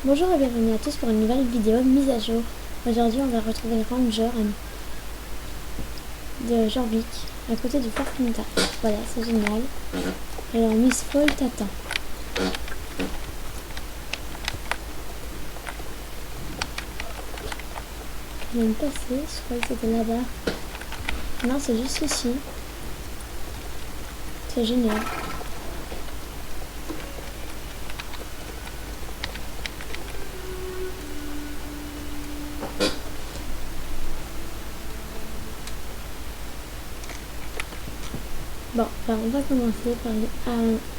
Bonjour et bienvenue à tous pour une nouvelle vidéo mise à jour. Aujourd'hui on va retrouver le ranger de Jorvik à côté du Fort Pinta. Voilà, c'est génial. Alors Miss Fall t'attend. Je vais me passer, je crois que c'était là-bas. Non, c'est juste ici. C'est génial. Bon, alors on va commencer par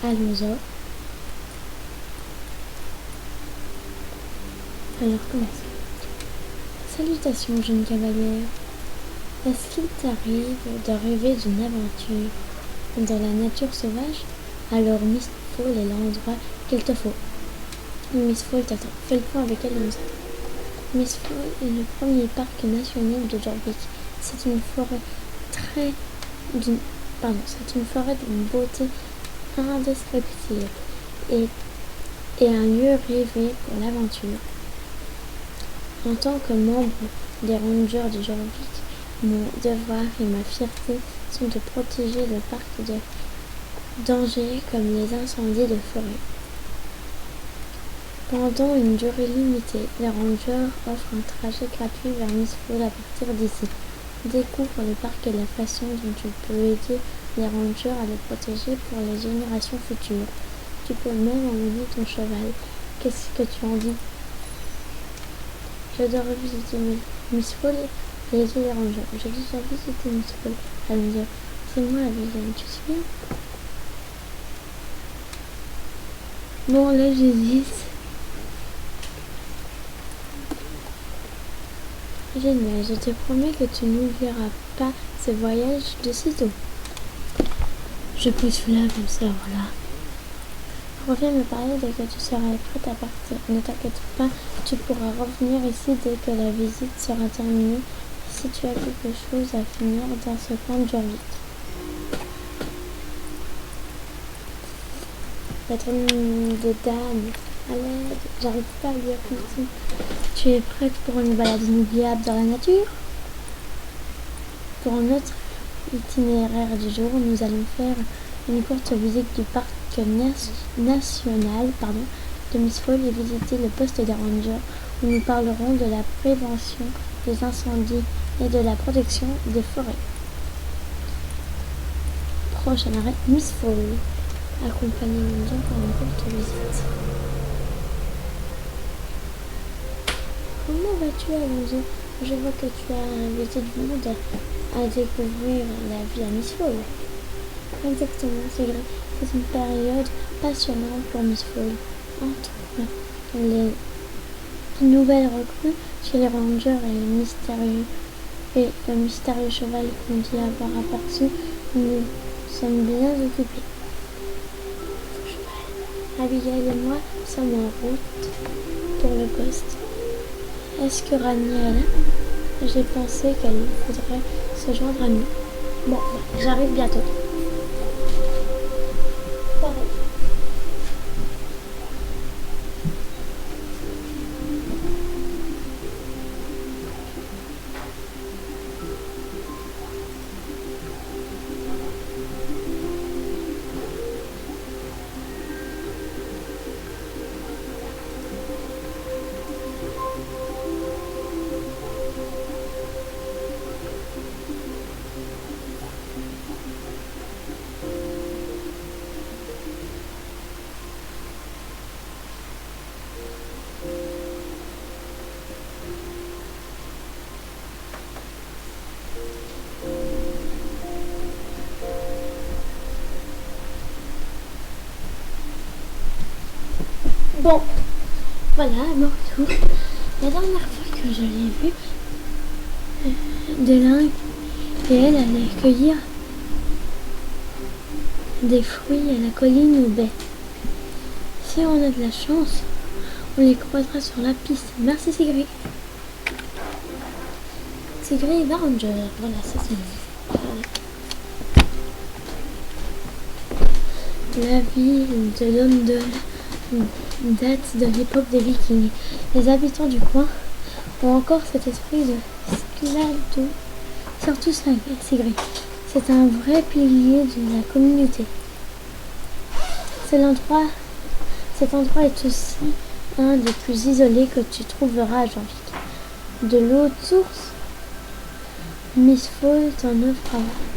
Alonso. Alors commençons. Salutations, jeune cavalière. Est-ce qu'il t'arrive de rêver d'une aventure dans la nature sauvage? Alors Miss Fall est l'endroit qu'il te faut. Miss Fall t'attend. Fais le point avec Alonso. Miss Fall est le premier parc national de Jorvik. C'est une forêt c'est une forêt d'une beauté indescriptible et un lieu rêvé pour l'aventure. En tant que membre des Rangers de Jorvik, mon devoir et ma fierté sont de protéger le parc de dangers comme les incendies de forêt. Pendant une durée limitée, les Rangers offrent un trajet gratuit vers Miss Fall à partir d'ici. Découvre le parc et la façon dont tu peux aider les Rangers à le protéger pour les générations futures. Tu peux même emmener ton cheval. Qu'est-ce que tu en dis? J'adorerais visiter Miss Fall et aider les Rangers. J'ai déjà visité Miss Fall. Elle me dit, c'est moi la vilaine, tu te souviens? Bon, là j'hésite. Génial, je te promets que tu n'oublieras pas ce voyage de sitôt. Je pousse là comme ça, voilà. Reviens me parler dès que tu seras prête à partir. Ne t'inquiète pas, tu pourras revenir ici dès que la visite sera terminée. Si tu as quelque chose à finir dans ce coin de Jorvik. La trône de dame. À l'aide, j'arrive pas à lire ici. Tu es prête pour une balade inoubliable dans la nature? Pour notre itinéraire du jour, nous allons faire une courte visite du parc national de Miss Fall et visiter le poste des rangers où nous parlerons de la prévention des incendies et de la protection des forêts. Prochain arrêt, Miss Fall. Accompagnez-nous donc pour une courte visite. Comment vas-tu, Alonso? Je vois que tu as invité du monde à découvrir la vie à Miss Fall. Exactement, c'est vrai. C'est une période passionnante pour Miss Fall. Entre les nouvelles recrues chez les Rangers et le mystérieux cheval qu'on dit avoir aperçu, nous sommes bien occupés. Abigail et moi sommes en route pour le poste. Est-ce que Rani est là? J'ai pensé qu'elle faudrait se joindre à nous. Bon, j'arrive bientôt. Bon, voilà, mon retour. La dernière fois que je l'ai vue, Delingue et elle allaient cueillir des fruits à la colline ou baie. Si on a de la chance, on les croisera sur la piste. Merci Sigrid. Sigrid Ranger, voilà, ça c'est la ville de l'homme date de l'époque des Vikings. Les habitants du coin ont encore cet esprit de sclado, surtout Sigrid. C'est un vrai pilier de la communauté. Cet endroit est aussi un des plus isolés que tu trouveras à Janvic. De l'eau de source, Miss Fall t'en offre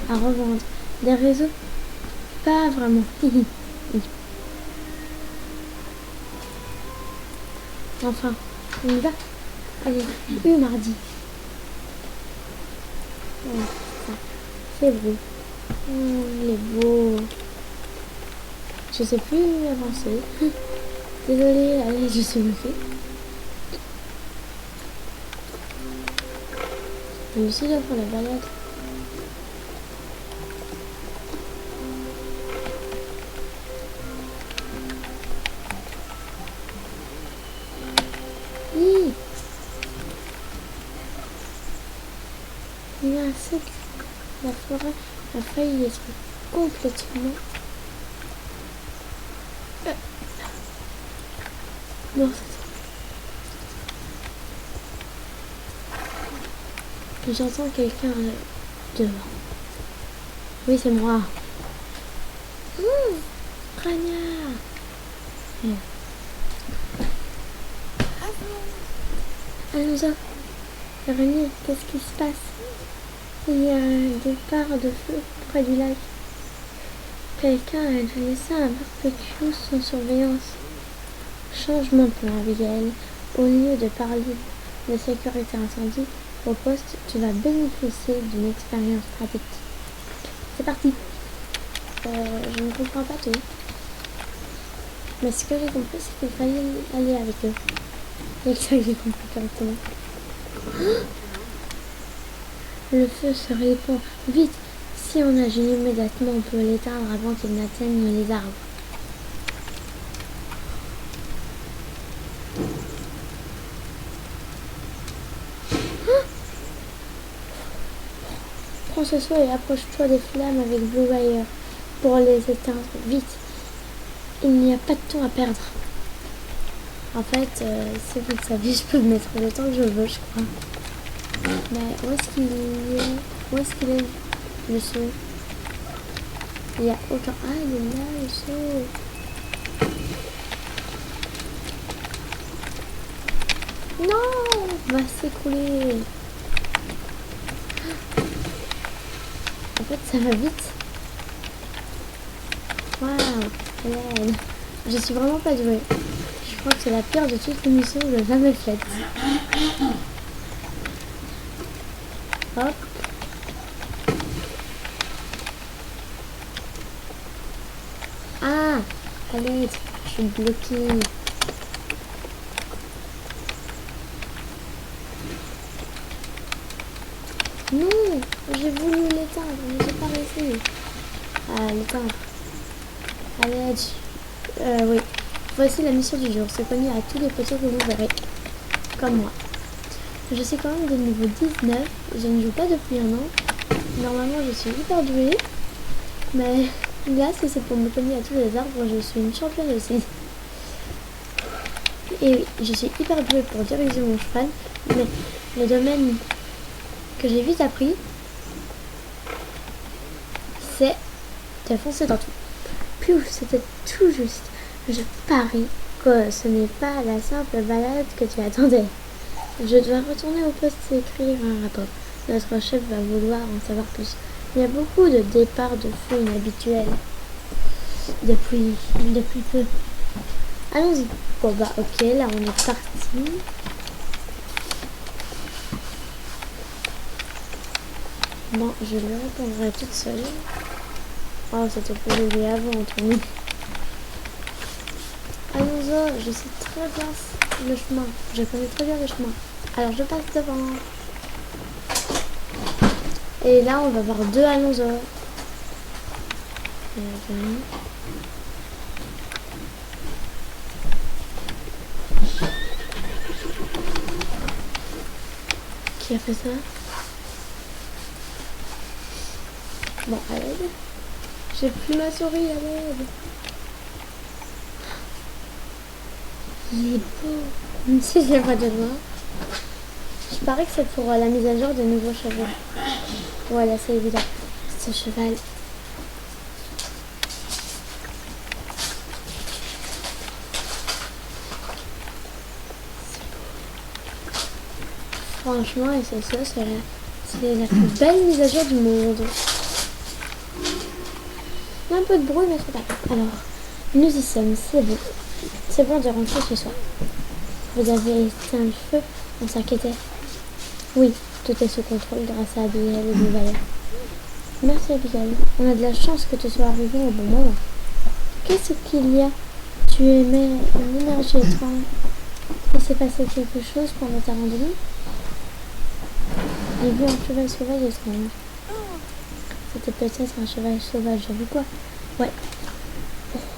à revendre. Des réseaux? Pas vraiment. Enfin, on y va. Allez, mardi. Ouais, c'est beau. Il est beau. Je sais plus avancer. Désolée, allez, je suis bloquée. Je me suis là pour la balade. Oui. Il y a un secret. La forêt a failli être complètement... Non, j'entends quelqu'un devant. Oui, c'est moi. Rania. Allons-y. Rania, qu'est-ce qui se passe? Il y a un départ de feu près du lac. Quelqu'un a laissé un barbecue sans surveillance. Changement de plan, Abigail. Au lieu de parler de sécurité incendie, au poste, tu vas bénéficier d'une expérience pratique. C'est parti. Je ne comprends pas tout. Mais ce que j'ai compris, c'est qu'il fallait aller avec eux. C'est ça que j'ai compris correctement. Le feu se répand. Vite. Si on agit immédiatement, on peut l'éteindre avant qu'il n'atteigne les arbres. Prends ce seau et approche-toi des flammes avec Blue Wire pour les éteindre. Vite. Il n'y a pas de temps à perdre. En fait, si vous le savez, je peux mettre le temps que je veux, je crois. Mais où est-ce qu'il est? Où est-ce qu'il est, le seau? Il y a aucun... Ah, il est là, le seau. Non, il va s'écrouler. En fait, ça va vite. Waouh, je suis vraiment pas douée. Je crois que c'est la pire de toutes les missions que j'ai jamais faites. Hop. Ah, allez, je suis bloquée. Non, j'ai voulu l'éteindre, mais j'ai pas réussi. Ah, l'éteindre. Allez, oui. Voici la mission du jour, se cogner à tous les poteaux que vous verrez. Comme moi. Je suis quand même de niveau 19, je ne joue pas depuis un an. Normalement, je suis hyper douée. Mais là, si c'est pour me cogner à tous les arbres, je suis une championne aussi. Et oui, je suis hyper douée pour diriger mon cheval, mais le domaine que j'ai vite appris, c'est de foncer dans tout. Piou, c'était tout juste. Je parie que ce n'est pas la simple balade que tu attendais. Je dois retourner au poste et écrire un rapport. Notre chef va vouloir en savoir plus. Il y a beaucoup de départs de feu inhabituels depuis peu. Allons-y. Bon bah ok, là on est parti. Bon, je lui répondrai toute seule. Oh, c'était pour aider avant, Anthony. Allons-y, je sais très bien le chemin. Je connais très bien le chemin. Alors je passe devant. Et là, on va voir deux Alonso. Qui a fait ça? Bon, à l'aide. J'ai plus ma souris, à l'aide. Il est beau. Même si je l'ai pas de loin. Je parie que c'est pour la mise à jour de nouveaux chevaux. Voilà, c'est évident. Ce cheval. Franchement, et c'est ça, c'est la plus belle mise à jour du monde. Il y a un peu de bruit, mais c'est pas grave. Alors, nous y sommes, c'est bon. C'est bon de rentrer chez soi. Vous avez éteint le feu, on s'inquiétait. Oui, tout est sous contrôle grâce à Abigail et Duval. Merci Abigail, on a de la chance que tu sois arrivée au bon moment. Qu'est-ce qu'il y a? Tu émets une énergie étrange. Il s'est passé quelque chose pendant ta randonnée? J'ai vu un cheval sauvage étrange. C'était peut-être un cheval sauvage, j'ai vu quoi? Ouais.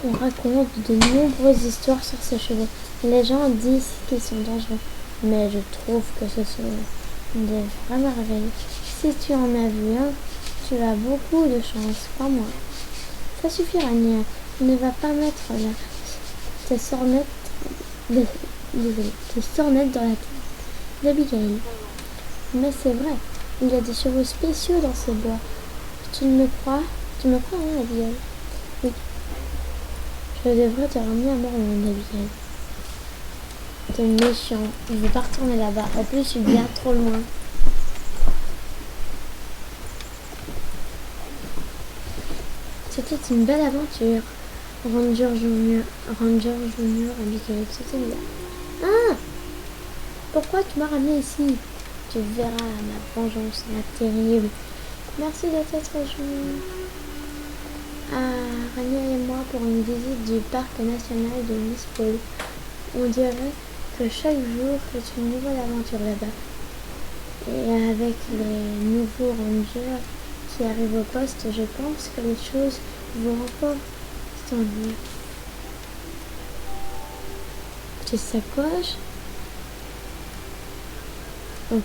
On raconte de nombreuses histoires sur ces chevaux. Les gens disent qu'ils sont dangereux, mais je trouve que ce sont des vraies merveilles. Si tu en as vu un, tu as beaucoup de chance, pas moi. Ça suffira, Nia. Tu ne vas pas mettre tes sornettes, tes sornettes dans la tête d'Abigail. Mais c'est vrai, il y a des chevaux spéciaux dans ce bois. Tu me crois, hein, Abigail? Oui. Je devrais te ramener à mort, mon Abigail. T'es méchant. Je veux pas retourner là-bas. En plus, je suis bien trop loin. C'était une belle aventure. Ranger Junior, Abigail, c'était bien. Ah! Pourquoi tu m'as ramené ici? Tu verras, ma vengeance sera terrible. Merci de t'être rejoint à Rania et moi pour une visite du parc national de Miss Paul. On dirait que chaque jour est une nouvelle aventure là-bas. Et avec les nouveaux rangers qui arrivent au poste, je pense que les choses vont encore s'ennuyer. Petite sacoche. Ok.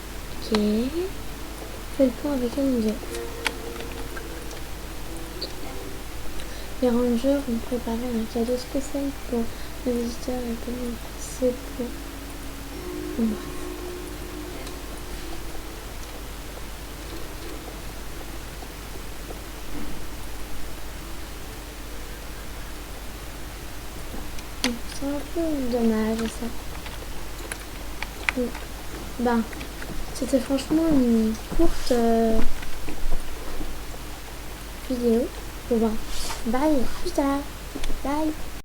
Fais le point avec un musée. Les rangers ont préparé un cadeau spécial pour les visiteurs et c'est pour moi. C'est un peu dommage ça. Ben, c'était franchement une courte vidéo. Bon ben, bye, plus tard. Bye.